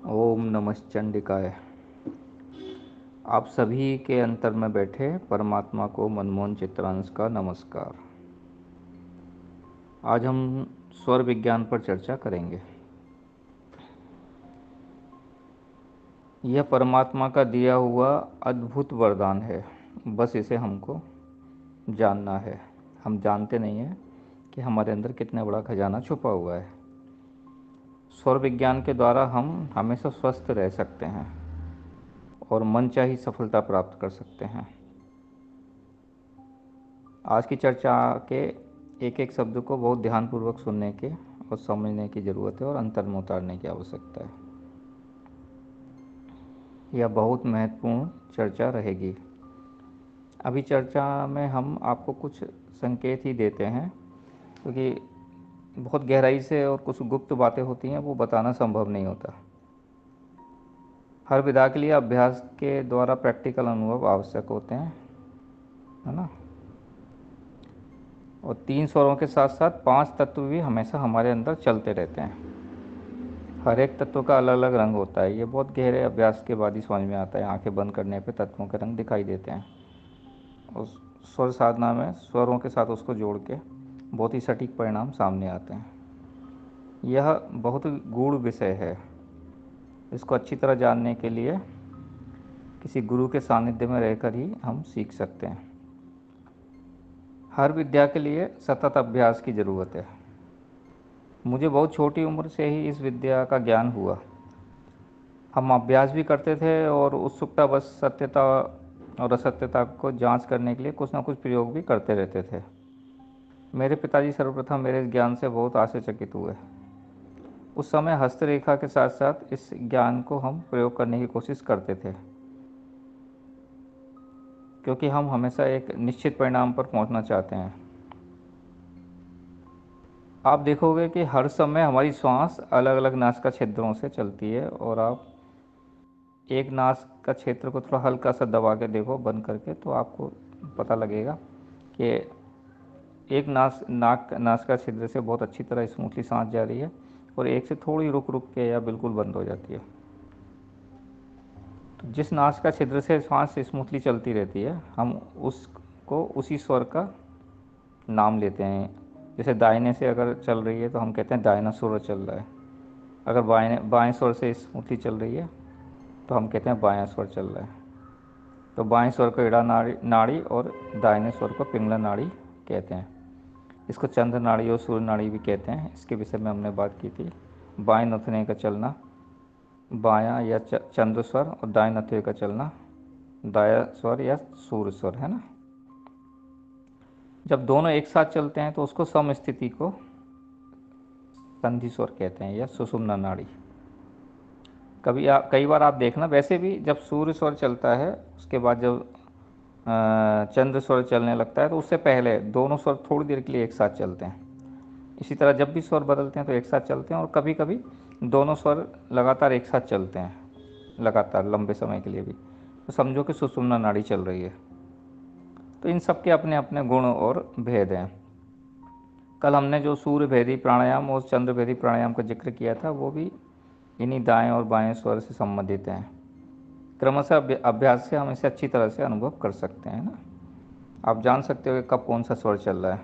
ओम नमः चंडिकाय। आप सभी के अंतर में बैठे परमात्मा को मनमोहन चित्रांश का नमस्कार। आज हम स्वर विज्ञान पर चर्चा करेंगे। यह परमात्मा का दिया हुआ अद्भुत वरदान है, बस इसे हमको जानना है। हम जानते नहीं हैं कि हमारे अंदर कितना बड़ा खजाना छुपा हुआ है। स्वर विज्ञान के द्वारा हम हमेशा स्वस्थ रह सकते हैं और मनचाही सफलता प्राप्त कर सकते हैं। आज की चर्चा के एक एक शब्द को बहुत ध्यानपूर्वक सुनने के और समझने की ज़रूरत है और अंतर में उतारने की आवश्यकता है। यह बहुत महत्वपूर्ण चर्चा रहेगी। अभी चर्चा में हम आपको कुछ संकेत ही देते हैं, क्योंकि बहुत गहराई से और कुछ गुप्त बातें होती हैं, वो बताना संभव नहीं होता। हर विधा के लिए अभ्यास के द्वारा प्रैक्टिकल अनुभव आवश्यक होते हैं, है ना। और 3 स्वरों के साथ साथ 5 तत्व भी हमेशा हमारे अंदर चलते रहते हैं। हर एक तत्व का अलग अलग रंग होता है। ये बहुत गहरे अभ्यास के बाद ही समझ में आता है। आंखें बंद करने पे तत्वों के रंग दिखाई देते हैं। और स्वर साधना में स्वरों के साथ उसको जोड़ के बहुत ही सटीक परिणाम सामने आते हैं। यह बहुत गूढ़ विषय है। इसको अच्छी तरह जानने के लिए किसी गुरु के सानिध्य में रहकर ही हम सीख सकते हैं। हर विद्या के लिए सतत अभ्यास की ज़रूरत है। मुझे बहुत छोटी उम्र से ही इस विद्या का ज्ञान हुआ। हम अभ्यास भी करते थे और उत्सुकता बस सत्यता और असत्यता को जांच करने के लिए कुछ ना कुछ प्रयोग भी करते रहते थे। मेरे पिताजी सर्वप्रथम मेरे इस ज्ञान से बहुत आश्चर्यचकित हुए। उस समय हस्तरेखा के साथ साथ इस ज्ञान को हम प्रयोग करने की कोशिश करते थे, क्योंकि हम हमेशा एक निश्चित परिणाम पर पहुंचना चाहते हैं। आप देखोगे कि हर समय हमारी श्वास अलग अलग नासिका छिद्रों से चलती है, और आप एक नाक का क्षेत्र को थोड़ा हल्का सा दबा के देखो बंद करके, तो आपको पता लगेगा कि एक नासिका छिद्र से बहुत अच्छी तरह स्मूथली सांस जा रही है, और एक से थोड़ी रुक रुक के या बिल्कुल बंद हो जाती है। तो जिस नासिका छिद्र से सांस स्मूथली चलती रहती है, हम उसको उसी स्वर का नाम लेते हैं। जैसे दाहिने से अगर चल रही है तो हम कहते हैं दाहिना स्वर चल रहा है। अगर बाएं स्वर से स्मूथली चल रही है तो हम कहते हैं बायां स्वर चल रहा है। तो बाएं स्वर को इड़ा नाड़ी और दाहिने स्वर को पिंगला नाड़ी कहते हैं। इसको चंद्र नाड़ी और सूर्य नाड़ी भी कहते हैं। इसके विषय में हमने बात की थी। बाएं नथुने का चलना बायां या चंद्र स्वर, और दाएं नथुने का चलना दाया स्वर या सूर्य स्वर, है ना। जब दोनों एक साथ चलते हैं तो उसको सम स्थिति को संधि स्वर कहते हैं या सुषुम्ना नाड़ी। कई बार आप देखना, वैसे भी जब सूर्य स्वर चलता है उसके बाद जब चंद्र स्वर चलने लगता है तो उससे पहले दोनों स्वर थोड़ी देर के लिए एक साथ चलते हैं। इसी तरह जब भी स्वर बदलते हैं तो एक साथ चलते हैं, और कभी कभी दोनों स्वर लगातार एक साथ चलते हैं, लगातार लंबे समय के लिए भी, तो समझो कि सुषुम्ना नाड़ी चल रही है। तो इन सब के अपने अपने गुण और भेद हैं। कल हमने जो सूर्य भेदी प्राणायाम और चंद्र भेदी प्राणायाम का जिक्र किया था, वो भी इन्हीं दाएं और बाएं स्वर से संबंधित हैं। क्रमशः अभ्यास से हम इसे अच्छी तरह से अनुभव कर सकते हैं ना। आप जान सकते हो कि कब कौन सा स्वर चल रहा है।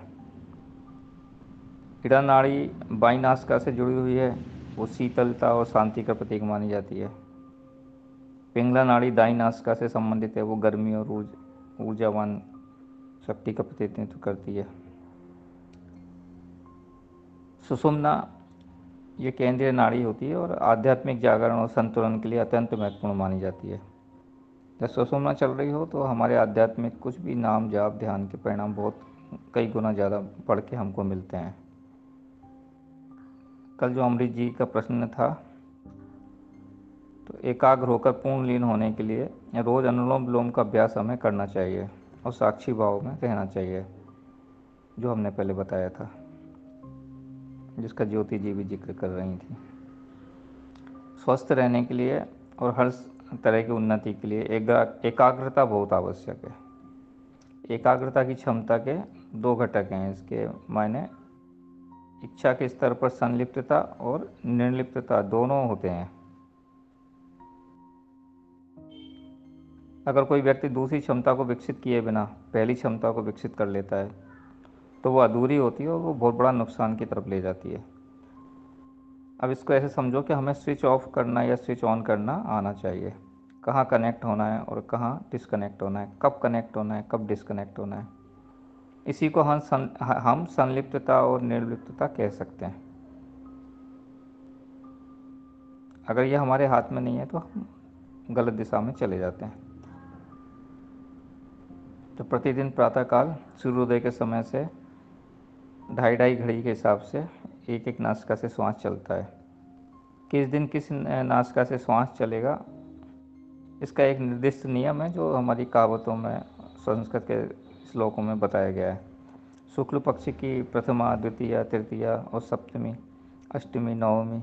इड़ा नाड़ी बाई नासिका से जुड़ी हुई है, वो शीतलता और शांति का प्रतीक मानी जाती है। पिंगला नाड़ी दाई नासिका से संबंधित है, वो गर्मी और ऊर्जावान शक्ति का प्रतिनिधित्व करती है। सुषुम्ना ये केंद्रीय नाड़ी होती है और आध्यात्मिक जागरण और संतुलन के लिए अत्यंत महत्वपूर्ण मानी जाती है। जब सुषुम्ना चल रही हो तो हमारे आध्यात्मिक कुछ भी नाम जाप ध्यान के परिणाम बहुत कई गुना ज़्यादा बढ़ के हमको मिलते हैं। कल जो अमृत जी का प्रश्न था, तो एकाग्र होकर पूर्ण लीन होने के लिए रोज़ अनुलोम विलोम का अभ्यास हमें करना चाहिए और साक्षी भाव में रहना चाहिए, जो हमने पहले बताया था, जिसका ज्योति जी भी जिक्र कर रही थी। स्वस्थ रहने के लिए और हर तरह की उन्नति के लिए एकाग्रता बहुत आवश्यक है। एकाग्रता की क्षमता के 2 घटक हैं। इसके मायने इच्छा के स्तर पर संलिप्तता और निर्लिप्तता दोनों होते हैं। अगर कोई व्यक्ति दूसरी क्षमता को विकसित किए बिना पहली क्षमता को विकसित कर लेता है तो वो अधूरी होती है और वो बहुत बड़ा नुकसान की तरफ ले जाती है। अब इसको ऐसे समझो कि हमें स्विच ऑफ करना या स्विच ऑन करना आना चाहिए। कहाँ कनेक्ट होना है और कहाँ डिस्कनेक्ट होना है, कब कनेक्ट होना है, कब डिस्कनेक्ट होना है। इसी को हम संलिप्तता और निर्लिप्तता कह सकते हैं। अगर ये हमारे हाथ में नहीं है तो हम गलत दिशा में चले जाते हैं। तो प्रतिदिन प्रातःकाल सूर्योदय के समय से ढाई ढाई घड़ी के हिसाब से एक एक नासिका से श्वास चलता है। किस दिन किस नासिका से श्वास चलेगा, इसका एक निर्दिष्ट नियम है जो हमारी कहावतों में, संस्कृत के श्लोकों में बताया गया है। शुक्ल पक्ष की प्रथमा, द्वितीया, तृतीया और सप्तमी, अष्टमी, नवमी,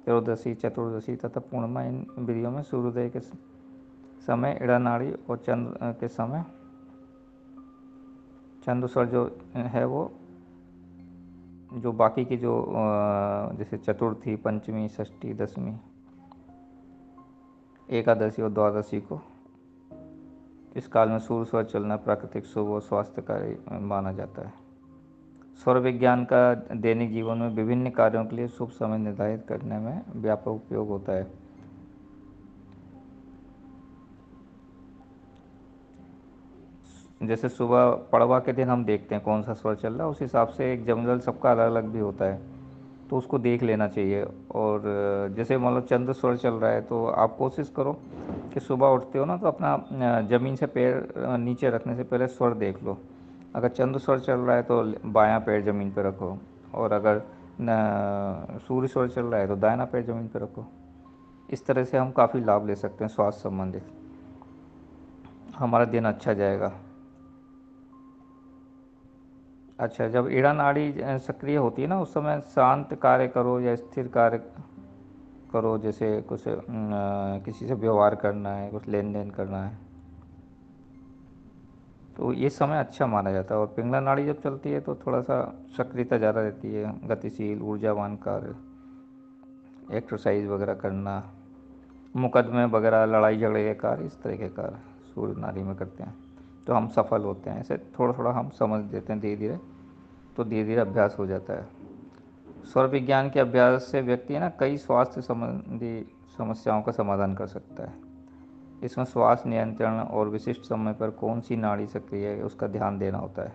त्रयोदशी, चतुर्दशी तथा पूर्णिमा, इन विधियों में सूर्योदय के समय इड़ा नाड़ी और चंद्र के समय चंद्रस्वर जो है वो जो बाकी की जो जैसे चतुर्थी, पंचमी, षष्ठी, दशमी, एकादशी और द्वादशी को इस काल में सूर्य स्वर चलना प्राकृतिक, शुभ और स्वास्थ्यकारी माना जाता है। सौर विज्ञान का दैनिक जीवन में विभिन्न कार्यों के लिए शुभ समय निर्धारित करने में व्यापक उपयोग होता है। जैसे सुबह पड़वा के दिन हम देखते हैं कौन सा स्वर चल रहा है, उस हिसाब से एक जंगल सबका अलग अलग भी होता है, तो उसको देख लेना चाहिए। और जैसे मान लो चंद्र स्वर चल रहा है तो आप कोशिश करो कि सुबह उठते हो ना तो अपना ज़मीन से पैर नीचे रखने से पहले स्वर देख लो। अगर चंद्र स्वर चल रहा है तो बायां पैर ज़मीन पर रखो, और अगर सूर्य स्वर चल रहा है तो दाहिना पैर ज़मीन पर रखो। इस तरह से हम काफ़ी लाभ ले सकते हैं स्वास्थ्य संबंधित, हमारा दिन अच्छा जाएगा। अच्छा, जब ईड़ा नाड़ी सक्रिय होती है ना उस समय शांत कार्य करो या स्थिर कार्य करो, जैसे कुछ किसी से व्यवहार करना है, कुछ लेन देन करना है, तो ये समय अच्छा माना जाता है। और पिंगला नाड़ी जब चलती है तो थोड़ा सा सक्रियता ज़्यादा रहती है, गतिशील ऊर्जावान कार्य, एक्सरसाइज वगैरह करना, मुकदमे वगैरह, लड़ाई झगड़े के कार्य, इस तरह के कार्य सूर्य नाड़ी में करते हैं तो हम सफल होते हैं। ऐसे थोड़ा थोड़ा हम समझ देते हैं धीरे धीरे, तो धीरे धीरे अभ्यास हो जाता है। स्वर विज्ञान के अभ्यास से व्यक्ति ना कई स्वास्थ्य संबंधी समस्याओं का समाधान कर सकता है। इसमें श्वास नियंत्रण और विशिष्ट समय पर कौन सी नाड़ी सक्रिय है उसका ध्यान देना होता है।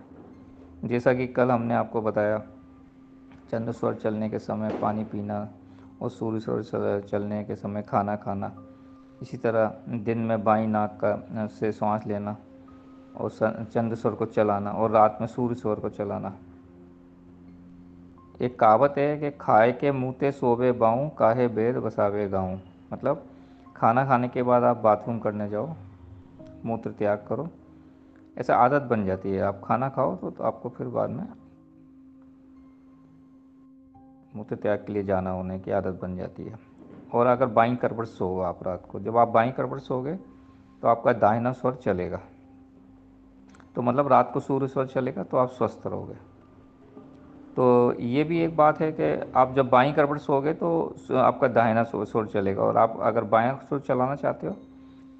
जैसा कि कल हमने आपको बताया, चंद्र स्वर चलने के समय पानी पीना और सूर्य स्वर चलने के समय खाना खाना। इसी तरह दिन में बाईं नाक का से सांस लेना और चंद्र स्वर को चलाना, और रात में सूर्य स्वर को चलाना। एक कहावत है कि खाए के मुँहते सोवे बाऊँ, काहे बेर बसावे गाऊँ। मतलब खाना खाने के बाद आप बाथरूम करने जाओ, मूत्र त्याग करो, ऐसा आदत बन जाती है। आप खाना खाओ तो आपको फिर बाद में मूत्र त्याग के लिए जाना होने की आदत बन जाती है। और अगर बाईं करवट सो आप रात को, जब आप बाईं करवट सोओगे तो आपका दाहिना स्वर चलेगा, तो मतलब रात को सूर्य स्वर चलेगा तो आप स्वस्थ रहोगे। तो ये भी एक बात है कि आप जब बाईं करवट सोओगे तो आपका दाहिना स्वर चलेगा, और आप अगर बायां स्वर चलाना चाहते हो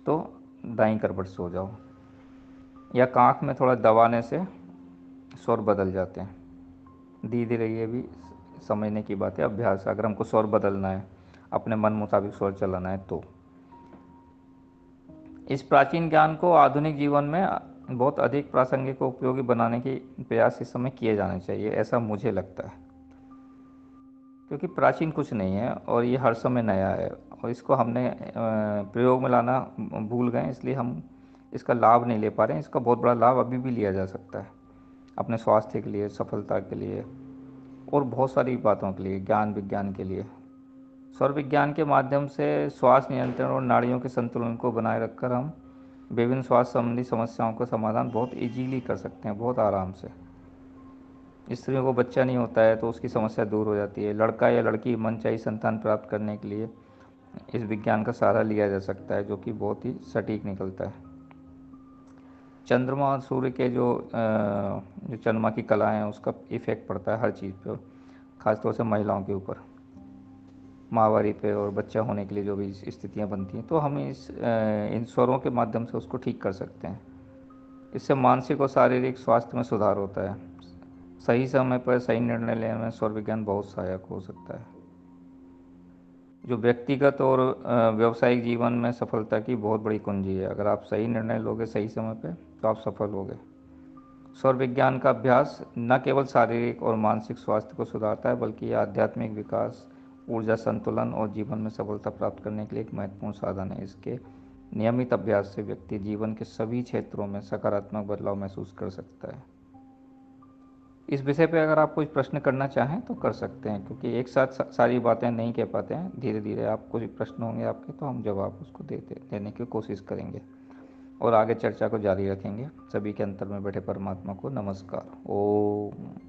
तो दाईं करवट सो जाओ, या कांख में थोड़ा दबाने से स्वर बदल जाते हैं। धीरे धीरे ये भी समझने की बात है, अभ्यास। अगर हमको स्वर बदलना है, अपने मन मुताबिक स्वर चलाना है तो इस प्राचीन ज्ञान को आधुनिक जीवन में बहुत अधिक प्रासंगिक और उपयोगी बनाने की प्रयास इस समय किए जाने चाहिए, ऐसा मुझे लगता है। क्योंकि प्राचीन कुछ नहीं है और ये हर समय नया है, और इसको हमने प्रयोग में लाना भूल गए, इसलिए हम इसका लाभ नहीं ले पा रहे हैं। इसका बहुत बड़ा लाभ अभी भी लिया जा सकता है, अपने स्वास्थ्य के लिए, सफलता के लिए और बहुत सारी बातों के लिए, ज्ञान विज्ञान के लिए। स्वर विज्ञान के माध्यम से श्वास नियंत्रण और नाड़ियों के संतुलन को बनाए रखकर हम विभिन्न स्वास्थ्य संबंधी समस्याओं का समाधान बहुत इजीली कर सकते हैं, बहुत आराम से। स्त्रियों को बच्चा नहीं होता है तो उसकी समस्या दूर हो जाती है। लड़का या लड़की मनचाही संतान प्राप्त करने के लिए इस विज्ञान का सहारा लिया जा सकता है, जो कि बहुत ही सटीक निकलता है। चंद्रमा और सूर्य के जो चंद्रमा की कला है उसका इफ़ेक्ट पड़ता है हर चीज़ पर, ख़ासतौर से महिलाओं के ऊपर। माहवारी पे और बच्चा होने के लिए जो भी स्थितियाँ बनती हैं, तो हम इन स्वरों के माध्यम से उसको ठीक कर सकते हैं। इससे मानसिक और शारीरिक स्वास्थ्य में सुधार होता है। सही समय पर सही निर्णय लेने में स्वर विज्ञान बहुत सहायक हो सकता है, जो व्यक्तिगत और व्यावसायिक जीवन में सफलता की बहुत बड़ी कुंजी है। अगर आप सही निर्णय लोगे सही समय पे तो आप सफल होगे। स्वर विज्ञान का अभ्यास न केवल शारीरिक और मानसिक स्वास्थ्य को सुधारता है, बल्कि यह आध्यात्मिक विकास, ऊर्जा संतुलन और जीवन में सफलता प्राप्त करने के लिए एक महत्वपूर्ण साधन है। इसके नियमित अभ्यास से व्यक्ति जीवन के सभी क्षेत्रों में सकारात्मक बदलाव महसूस कर सकता है। इस विषय पे अगर आप कुछ प्रश्न करना चाहें तो कर सकते हैं, क्योंकि एक साथ सारी बातें नहीं कह पाते हैं। धीरे धीरे आप कुछ प्रश्न होंगे आपके, तो हम जवाब उसको देने की कोशिश करेंगे और आगे चर्चा को जारी रखेंगे। सभी के अंतर में बैठे परमात्मा को नमस्कार। ओम।